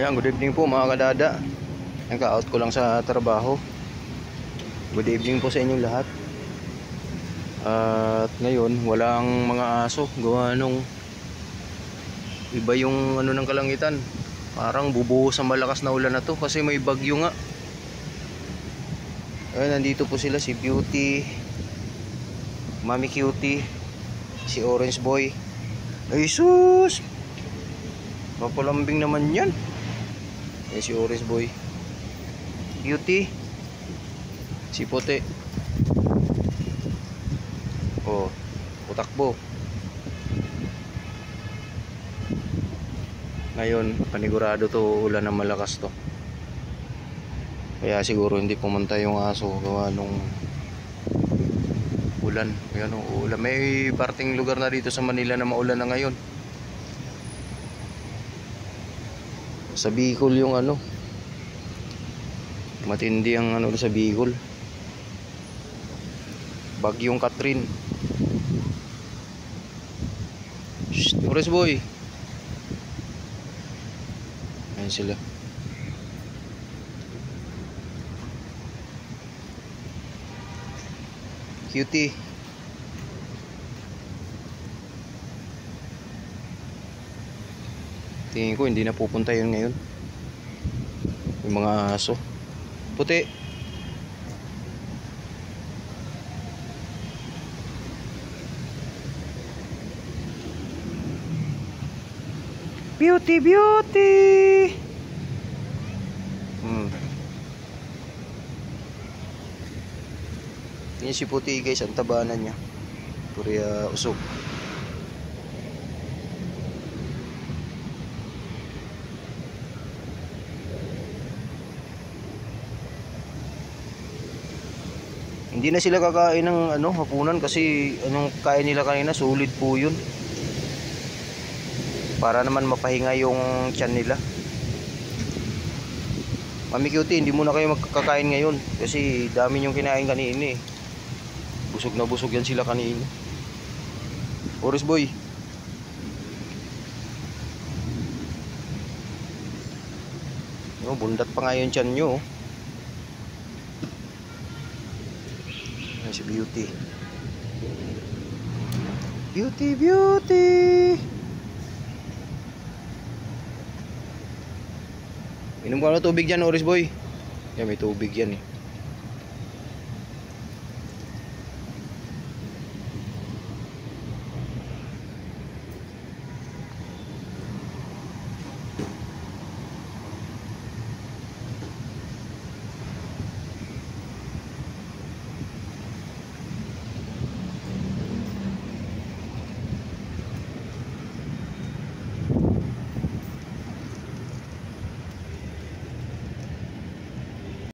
Ayan, good evening po mga kadada. Nagka-out ko lang sa trabaho. Good evening po sa inyong lahat. At ngayon, walang mga aso. Gawa nung iba yung ano ng kalangitan. Parang bubuhos ang malakas na ulan na to kasi may bagyo nga. Ayan, nandito po sila, si Beauty, Mami Cutie, si Orange Boy. Ay sus! Mapalambing naman yan. Ayan si Orange Boy, Beauty, si Puti. Oh, utakbo. Ngayon, panigurado to ulan na malakas to. Kaya siguro hindi pumunta yung aso gawa nung ulan. Ayan, ulan. May parting lugar na dito sa Manila na maulan na ngayon. Sa Bicol yung ano, matindi ang ano sa Bicol. Bagyong Catherine. Shh, Orange Boy. Ayan sila. Cutie. Tingin ko hindi na pupunta yun ngayon. Yung mga aso. Puti. Beauty, Beauty. Tingin si Puti guys, ang tabanan niya. Puriya usok. Hindi na sila kakain ng ano, hapunan kasi anong kain nila kanina, sulit po yun. Para naman mapahinga yung tiyan nila. Mami Cutie, hindi muna kayo magkakain ngayon kasi dami yung kinain kanina eh. Busog na busog yan sila kanina. Orange Boy. No, bundat pa nga yung tiyan nyo. Si Beauty. Beauty, Beauty. Inom ka na tubig dyan, Orange Boy. Yan, may tubig yan eh.